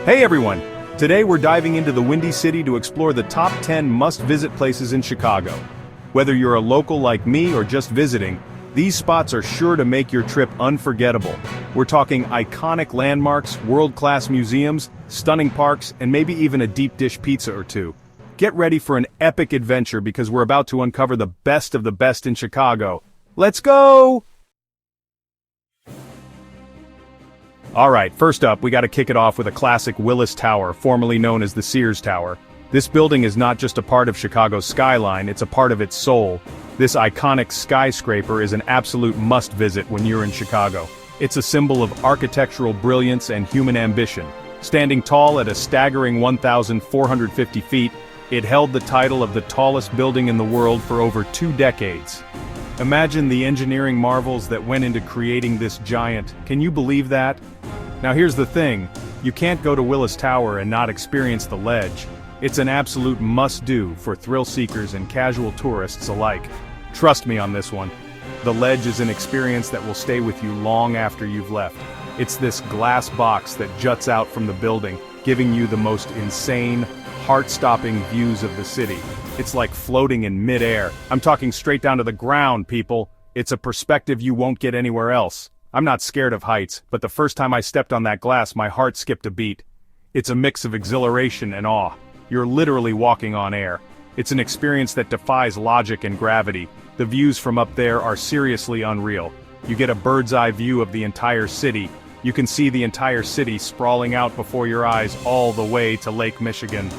Hey everyone! Today we're diving into the Windy City to explore the top 10 must-visit places in Chicago. Whether you're a local like me or just visiting, these spots are sure to make your trip unforgettable. We're talking iconic landmarks, world-class museums, stunning parks, and maybe even a deep dish pizza or two. Get ready for an epic adventure because we're about to uncover the best of the best in Chicago. Let's go! Alright, first up, we gotta kick it off with a classic Willis Tower, formerly known as the Sears Tower. This building is not just a part of Chicago's skyline, it's a part of its soul. This iconic skyscraper is an absolute must-visit when you're in Chicago. It's a symbol of architectural brilliance and human ambition. Standing tall at a staggering 1,450 feet, it held the title of the tallest building in the world for over 2 decades. Imagine the engineering marvels that went into creating this giant. Can you believe that? Now here's the thing, you can't go to Willis Tower and not experience the ledge. It's an absolute must-do for thrill-seekers and casual tourists alike. Trust me on this one. The ledge is an experience that will stay with you long after you've left. It's this glass box that juts out from the building, giving you the most insane, heart-stopping views of the city. It's like floating in mid-air. I'm talking straight down to the ground, people. It's a perspective you won't get anywhere else. I'm not scared of heights, but the first time I stepped on that glass, my heart skipped a beat. It's a mix of exhilaration and awe. You're literally walking on air. It's an experience that defies logic and gravity. The views from up there are seriously unreal. You get a bird's-eye view of the entire city. You can see the entire city sprawling out before your eyes all the way to Lake Michigan.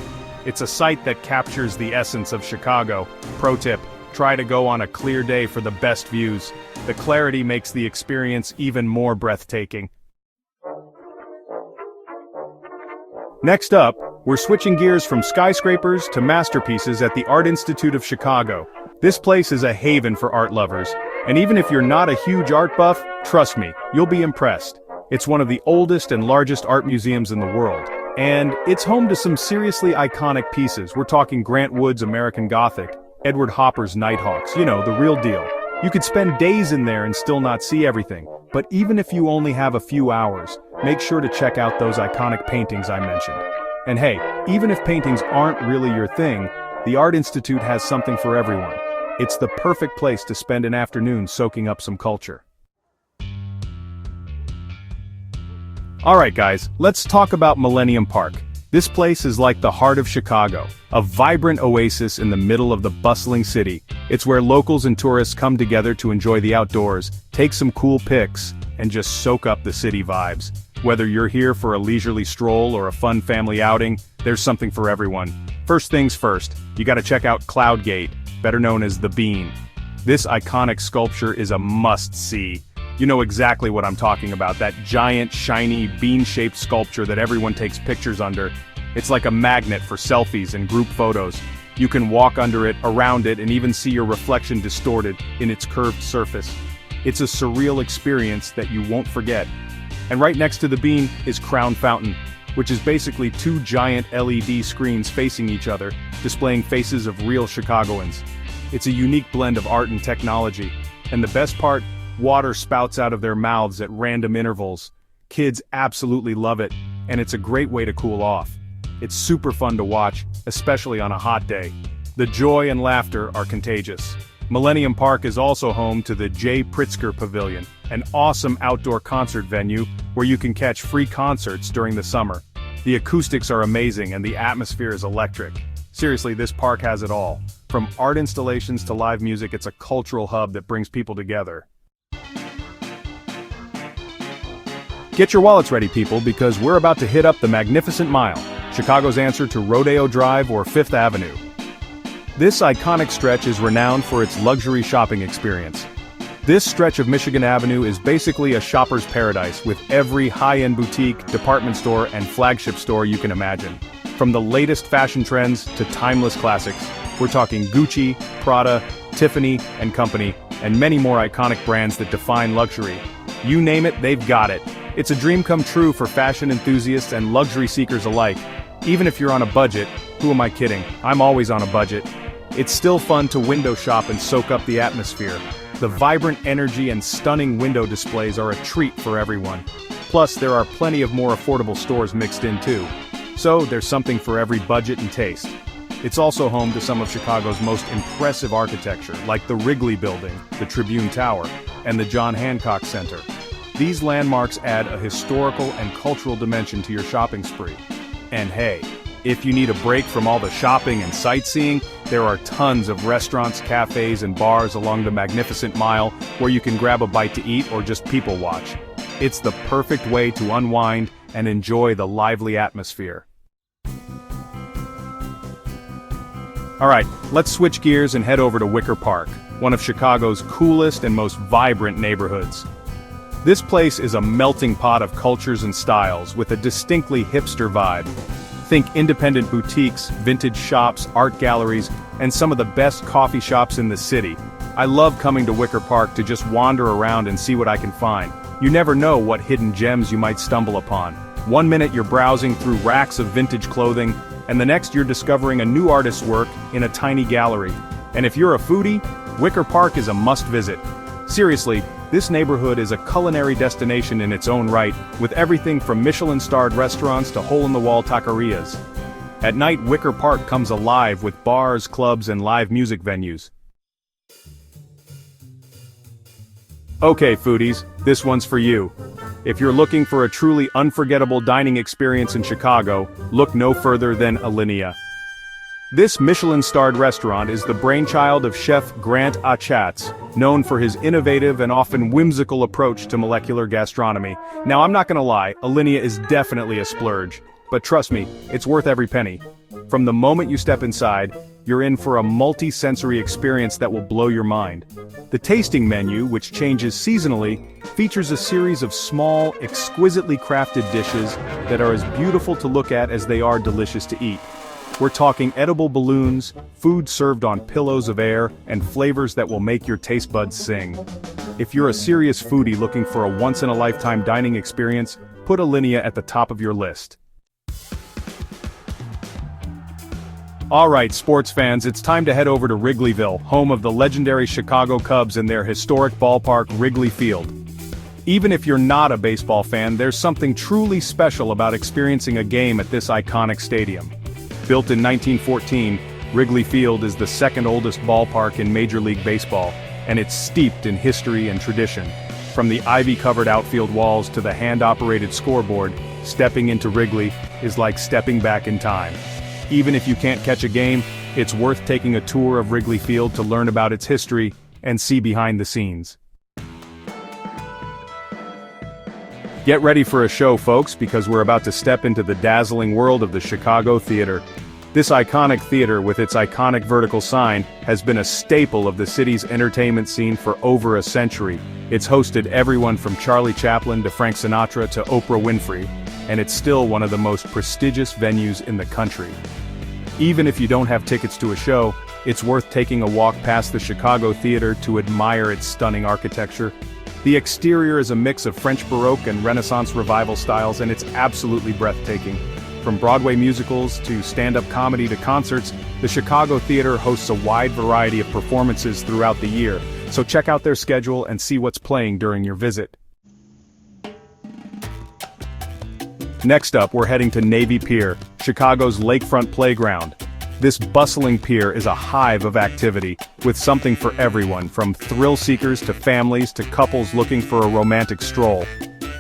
It's a sight that captures the essence of Chicago. Pro tip, try to go on a clear day for the best views. The clarity makes the experience even more breathtaking. Next up, we're switching gears from skyscrapers to masterpieces at the Art Institute of Chicago. This place is a haven for art lovers, and even if you're not a huge art buff, trust me, you'll be impressed. It's one of the oldest and largest art museums in the world, and it's home to some seriously iconic pieces. We're talking Grant Wood's American Gothic, Edward Hopper's Nighthawks, you know, the real deal. You could spend days in there and still not see everything, but even if you only have a few hours, make sure to check out those iconic paintings I mentioned. And hey, even if paintings aren't really your thing, the Art Institute has something for everyone. It's the perfect place to spend an afternoon soaking up some culture. Alright guys, let's talk about Millennium Park. This place is like the heart of Chicago, a vibrant oasis in the middle of the bustling city. It's where locals and tourists come together to enjoy the outdoors, take some cool pics, and just soak up the city vibes. Whether you're here for a leisurely stroll or a fun family outing, there's something for everyone. First things first, you gotta check out Cloud Gate, better known as the Bean. This iconic sculpture is a must-see. You know exactly what I'm talking about, that giant, shiny, bean-shaped sculpture that everyone takes pictures under. It's like a magnet for selfies and group photos. You can walk under it, around it, and even see your reflection distorted in its curved surface. It's a surreal experience that you won't forget. And right next to the Bean is Crown Fountain, which is basically 2 giant LED screens facing each other, displaying faces of real Chicagoans. It's a unique blend of art and technology. And the best part? Water spouts out of their mouths at random intervals. Kids absolutely love it, and it's a great way to cool off. It's super fun to watch, especially on a hot day. The joy and laughter are contagious. Millennium Park is also home to the J. Pritzker Pavilion, an awesome outdoor concert venue where you can catch free concerts during the summer. The acoustics are amazing and the atmosphere is electric. Seriously, this park has it all. From art installations to live music, it's a cultural hub that brings people together. Get your wallets ready, people, because we're about to hit up the Magnificent Mile, Chicago's answer to Rodeo Drive or Fifth Avenue. This iconic stretch is renowned for its luxury shopping experience. This stretch of Michigan Avenue is basically a shopper's paradise with every high-end boutique, department store, and flagship store you can imagine. From the latest fashion trends to timeless classics, we're talking Gucci, Prada, Tiffany & Company, and many more iconic brands that define luxury. You name it, they've got it. It's a dream come true for fashion enthusiasts and luxury seekers alike. Even if you're on a budget, who am I kidding? I'm always on a budget. It's still fun to window shop and soak up the atmosphere. The vibrant energy and stunning window displays are a treat for everyone. Plus, there are plenty of more affordable stores mixed in too. So, there's something for every budget and taste. It's also home to some of Chicago's most impressive architecture, like the Wrigley Building, the Tribune Tower, and the John Hancock Center. These landmarks add a historical and cultural dimension to your shopping spree. And hey, if you need a break from all the shopping and sightseeing, there are tons of restaurants, cafes, and bars along the Magnificent Mile where you can grab a bite to eat or just people watch. It's the perfect way to unwind and enjoy the lively atmosphere. Alright, let's switch gears and head over to Wicker Park, one of Chicago's coolest and most vibrant neighborhoods. This place is a melting pot of cultures and styles with a distinctly hipster vibe. Think independent boutiques, vintage shops, art galleries, and some of the best coffee shops in the city. I love coming to Wicker Park to just wander around and see what I can find. You never know what hidden gems you might stumble upon. One minute you're browsing through racks of vintage clothing, and the next you're discovering a new artist's work in a tiny gallery. And if you're a foodie, Wicker Park is a must-visit. Seriously, this neighborhood is a culinary destination in its own right, with everything from Michelin-starred restaurants to hole-in-the-wall taquerias. At night, Wicker Park comes alive with bars, clubs, and live music venues. Okay, foodies, this one's for you. If you're looking for a truly unforgettable dining experience in Chicago, look no further than Alinea. This Michelin-starred restaurant is the brainchild of chef Grant Achatz, known for his innovative and often whimsical approach to molecular gastronomy. Now, I'm not gonna lie, Alinea is definitely a splurge. But trust me, it's worth every penny. From the moment you step inside, you're in for a multi-sensory experience that will blow your mind. The tasting menu, which changes seasonally, features a series of small, exquisitely crafted dishes that are as beautiful to look at as they are delicious to eat. We're talking edible balloons, food served on pillows of air, and flavors that will make your taste buds sing. If you're a serious foodie looking for a once-in-a-lifetime dining experience, put Alinea at the top of your list. Alright, sports fans, it's time to head over to Wrigleyville, home of the legendary Chicago Cubs and their historic ballpark, Wrigley Field. Even if you're not a baseball fan, there's something truly special about experiencing a game at this iconic stadium. Built in 1914, Wrigley Field is the second oldest ballpark in Major League Baseball, and it's steeped in history and tradition. From the ivy-covered outfield walls to the hand-operated scoreboard, stepping into Wrigley is like stepping back in time. Even if you can't catch a game, it's worth taking a tour of Wrigley Field to learn about its history and see behind the scenes. Get ready for a show, folks, because we're about to step into the dazzling world of the Chicago Theater. This iconic theater, with its iconic vertical sign, has been a staple of the city's entertainment scene for over a century. It's hosted everyone from Charlie Chaplin to Frank Sinatra to Oprah Winfrey, and it's still one of the most prestigious venues in the country. Even if you don't have tickets to a show, it's worth taking a walk past the Chicago Theater to admire its stunning architecture. The exterior is a mix of French Baroque and Renaissance Revival styles, and it's absolutely breathtaking. From Broadway musicals to stand-up comedy to concerts, the Chicago Theater hosts a wide variety of performances throughout the year, so check out their schedule and see what's playing during your visit. Next up, we're heading to Navy Pier, Chicago's lakefront playground. This bustling pier is a hive of activity, with something for everyone, from thrill-seekers to families to couples looking for a romantic stroll.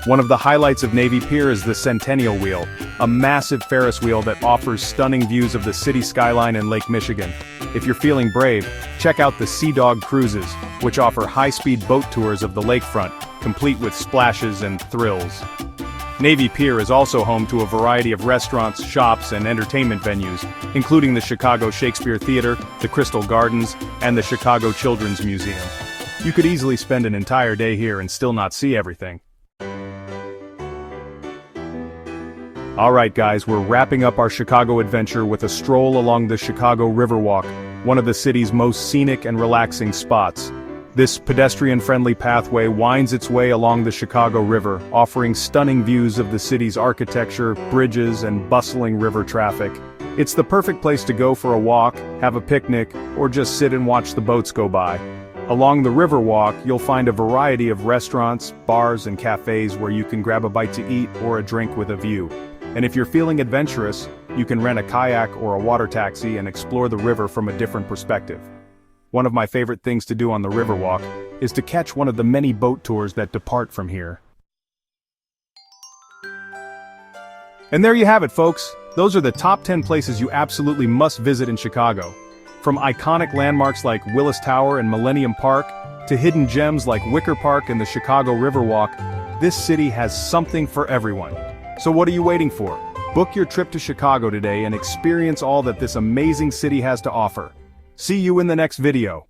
One of the highlights of Navy Pier is the Centennial Wheel, a massive Ferris wheel that offers stunning views of the city skyline and Lake Michigan. If you're feeling brave, check out the Sea Dog Cruises, which offer high-speed boat tours of the lakefront, complete with splashes and thrills. Navy Pier is also home to a variety of restaurants, shops, and entertainment venues, including the Chicago Shakespeare Theater, the Crystal Gardens, and the Chicago Children's Museum. You could easily spend an entire day here and still not see everything. Alright guys, we're wrapping up our Chicago adventure with a stroll along the Chicago Riverwalk, one of the city's most scenic and relaxing spots. This pedestrian-friendly pathway winds its way along the Chicago River, offering stunning views of the city's architecture, bridges, and bustling river traffic. It's the perfect place to go for a walk, have a picnic, or just sit and watch the boats go by. Along the Riverwalk, you'll find a variety of restaurants, bars, and cafes where you can grab a bite to eat or a drink with a view. And if you're feeling adventurous, you can rent a kayak or a water taxi and explore the river from a different perspective. One of my favorite things to do on the Riverwalk is to catch one of the many boat tours that depart from here. And there you have it, folks. Those are the top 10 places you absolutely must visit in Chicago. From iconic landmarks like Willis Tower and Millennium Park, to hidden gems like Wicker Park and the Chicago Riverwalk, this city has something for everyone. So what are you waiting for? Book your trip to Chicago today and experience all that this amazing city has to offer. See you in the next video.